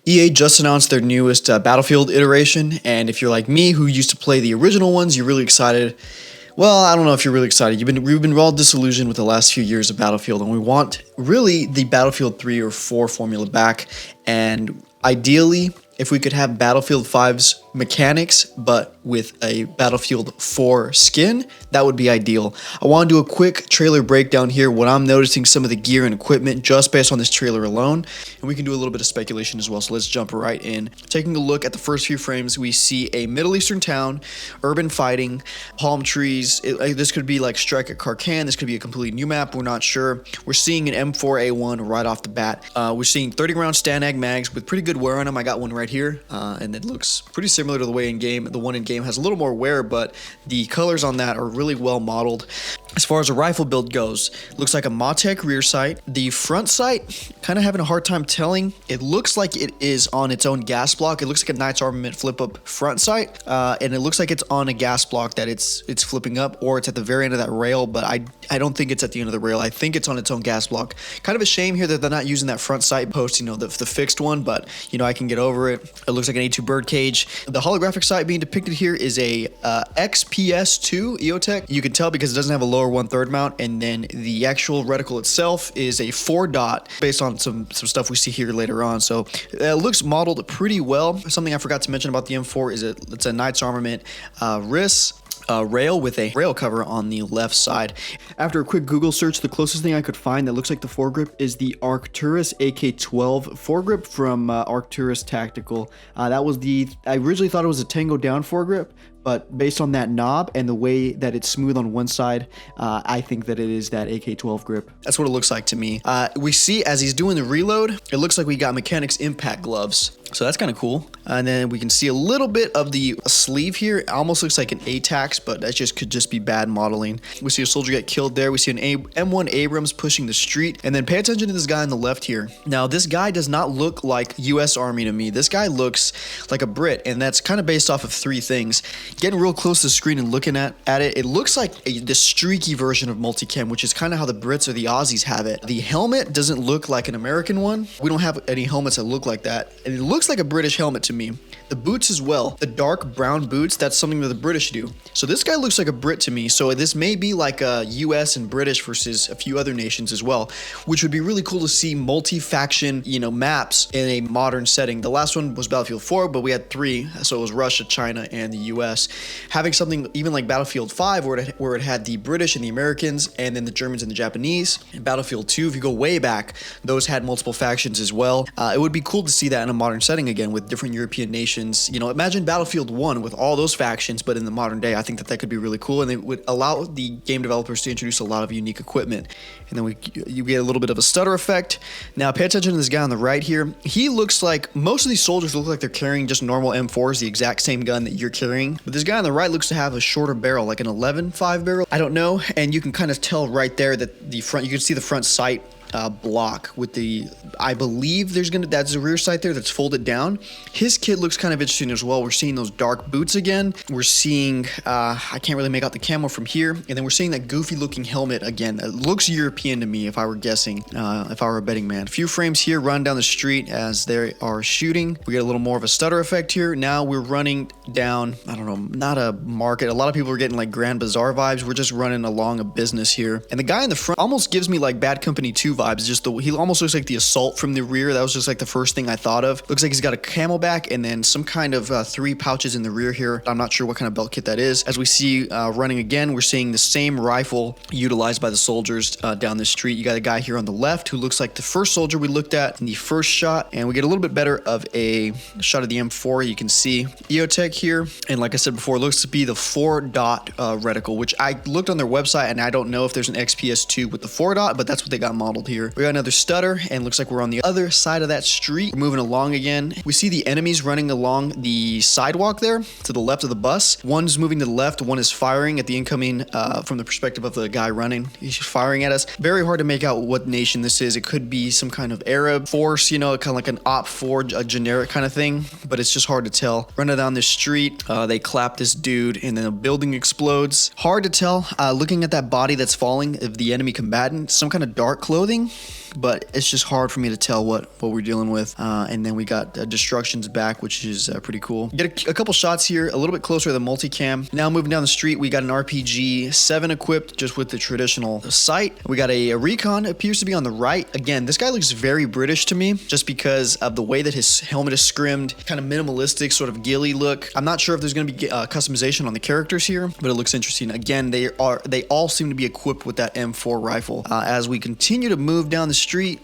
EA just announced their newest Battlefield iteration, and if you're like me who used to play the original ones, you're really excited. Well, I don't know if you're really excited. We've been well disillusioned with the last few years of Battlefield, and we want really the Battlefield 3 or 4 formula back. And ideally, if we could have Battlefield 5's mechanics, but with a Battlefield 4 skin, that would be ideal. I want to do a quick trailer breakdown here, what I'm noticing, some of the gear and equipment just based on this trailer alone, and we can do a little bit of speculation as well, so let's jump right in. Taking a look at the first few frames, we see a Middle Eastern town, urban fighting, palm trees. This could be like Strike at Karkan, this could be a completely new map, we're not sure. We're seeing an M4A1 right off the bat. We're seeing 30 round Stanag mags with pretty good wear on them. I got one right here, and it looks pretty similar to the way in game. The one in game has a little more wear, but the colors on that are really well modeled. As far as a rifle build goes, looks like a Matek rear sight. The front sight, kind of having a hard time telling. It looks like it is on its own gas block. It looks like a Knights Armament flip up front sight, and it looks like it's on a gas block that it's flipping up, or it's at the very end of that rail, but I don't think it's at the end of the rail. I think it's on its own gas block. Kind of a shame here that they're not using that front sight post, you know, the fixed one, but you know, I can get over it. It looks like an A2 birdcage. The holographic sight being depicted here is a XPS2 EOTech. You can tell because it doesn't have a lower 1/3 mount, and then the actual reticle itself is a 4-dot based on some stuff we see here later on. So it looks modeled pretty well. Something I forgot to mention about the M4 is it's a Knights Armament RIS rail with a rail cover on the left side. After a quick Google search, the closest thing I could find that looks like the foregrip is the Arcturus AK-12 foregrip from Arcturus Tactical. That was I originally thought it was a Tango down foregrip, but based on that knob and the way that it's smooth on one side, I think that it is that AK-12 grip. That's what it looks like to me. We see as he's doing the reload, it looks like we got Mechanics impact gloves. So that's kind of cool. And then we can see a little bit of the sleeve here. It almost looks like an ATAX, but that could just be bad modeling. We see a soldier get killed there. We see an M1 Abrams pushing the street. And then pay attention to this guy on the left here. Now, this guy does not look like US Army to me. This guy looks like a Brit, and that's kind of based off of three things. Getting real close to the screen and looking at it, it looks like the streaky version of multicam, which is kind of how the Brits or the Aussies have it. The helmet doesn't look like an American one. We don't have any helmets that look like that. And it looks like a British helmet to me. The boots as well. The dark brown boots, that's something that the British do. So this guy looks like a Brit to me. So this may be like a US and British versus a few other nations as well, which would be really cool to see multi-faction, you know, maps in a modern setting. The last one was Battlefield 4, but we had 3. So it was Russia, China, and the US. Having something even like Battlefield 5 where it had the British and the Americans and then the Germans and the Japanese. And Battlefield 2, if you go way back, those had multiple factions as well. It would be cool to see that in a modern setting again with different European nations. You know, imagine Battlefield 1 with all those factions, but in the modern day. I think that could be really cool, and it would allow the game developers to introduce a lot of unique equipment. And then you get a little bit of a stutter effect. Now pay attention to this guy on the right here. He looks like, most of these soldiers look like they're carrying just normal M4s, the exact same gun that you're carrying. But this guy on the right looks to have a shorter barrel, like an 11.5 barrel. I don't know, and you can kind of tell right there that the front, you can see the front sight block with the, I believe that's a rear sight there that's folded down. His kit looks kind of interesting as well. We're seeing those dark boots again. We're seeing, I can't really make out the camo from here. And then we're seeing that goofy looking helmet again. It looks European to me if I were guessing, if I were a betting man. A few frames here, run down the street as they are shooting. We get a little more of a stutter effect here. Now we're running down, I don't know, not a market. A lot of people are getting like Grand Bazaar vibes. We're just running along a business here. And the guy in the front almost gives me like Bad Company 2 vibes. Just he almost looks like the assault from the rear. That was just like the first thing I thought of. Looks like he's got a camelback and then some kind of 3 pouches in the rear here. I'm not sure what kind of belt kit that is. As we see running again, we're seeing the same rifle utilized by the soldiers down the street. You got a guy here on the left who looks like the first soldier we looked at in the first shot, and we get a little bit better of a shot of the M4. You can see EOTech here, and like I said before, it looks to be the 4-dot reticle, which I looked on their website and I don't know if there's an XPS2 with the 4-dot, but that's what they got modeled here. We got another stutter, and looks like we're on the other side of that street. We're moving along again. We see the enemies running along the sidewalk there to the left of the bus. One's moving to the left, one is firing at the incoming from the perspective of the guy running. He's firing at us. Very hard to make out what nation this is. It could be some kind of Arab force, you know, kind of like an OP4, a generic kind of thing, but it's just hard to tell. Running down this street, they clap this dude, and then a building explodes. Hard to tell. Looking at that body that's falling of the enemy combatant, some kind of dark clothing. but it's just hard for me to tell what we're dealing with. And then we got Destruction's back, which is pretty cool. Get a couple shots here, a little bit closer to the multicam. Now moving down the street, we got an RPG 7 equipped, just with the traditional sight. We got a recon, appears to be on the right. Again, this guy looks very British to me, just because of the way that his helmet is scrimmed, kind of minimalistic, sort of ghillie look. I'm not sure if there's going to be customization on the characters here, but it looks interesting. Again, they all seem to be equipped with that M4 rifle. As we continue to move down the street,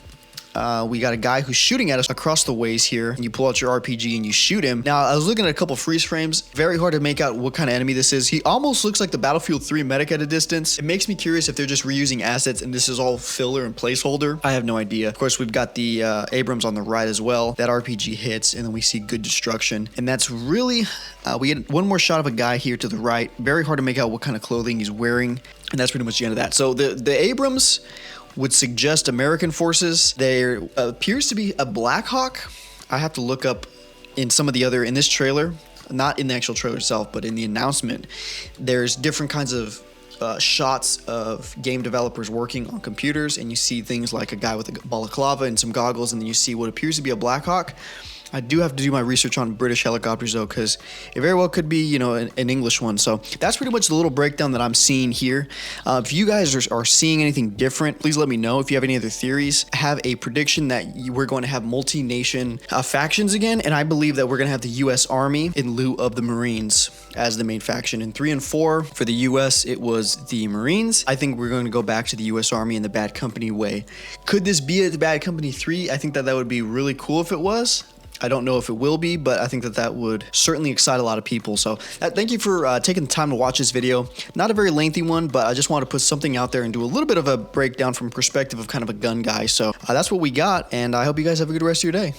we got a guy who's shooting at us across the ways here. You pull out your RPG and you shoot him. Now, I was looking at a couple freeze frames. Very hard to make out what kind of enemy this is. He almost looks like the Battlefield 3 medic at a distance. It makes me curious if they're just reusing assets and this is all filler and placeholder. I have no idea. Of course, we've got the Abrams on the right as well. That RPG hits, and then we see good destruction. And that's really, we had one more shot of a guy here to the right. Very hard to make out what kind of clothing he's wearing. And that's pretty much the end of that. So the Abrams would suggest American forces. There appears to be a Black Hawk. I have to look up in some of the other, in this trailer, not in the actual trailer itself, but in the announcement, there's different kinds of shots of game developers working on computers, and you see things like a guy with a balaclava and some goggles, and then you see what appears to be a Black Hawk. I do have to do my research on British helicopters though, because it very well could be, you know, an English one. So that's pretty much the little breakdown that I'm seeing here. If you guys are seeing anything different, please let me know. If you have any other theories, I have a prediction that we're going to have multi-nation factions again, and I believe that we're going to have the U.S. Army in lieu of the Marines as the main faction. In 3 and 4 for the U.S., it was the Marines. I think we're going to go back to the U.S. Army in the Bad Company way. Could this be the Bad Company 3? I think that would be really cool if it was. I don't know if it will be, but I think that would certainly excite a lot of people. So thank you for taking the time to watch this video. Not a very lengthy one, but I just want to put something out there and do a little bit of a breakdown from perspective of kind of a gun guy. So that's what we got, and I hope you guys have a good rest of your day.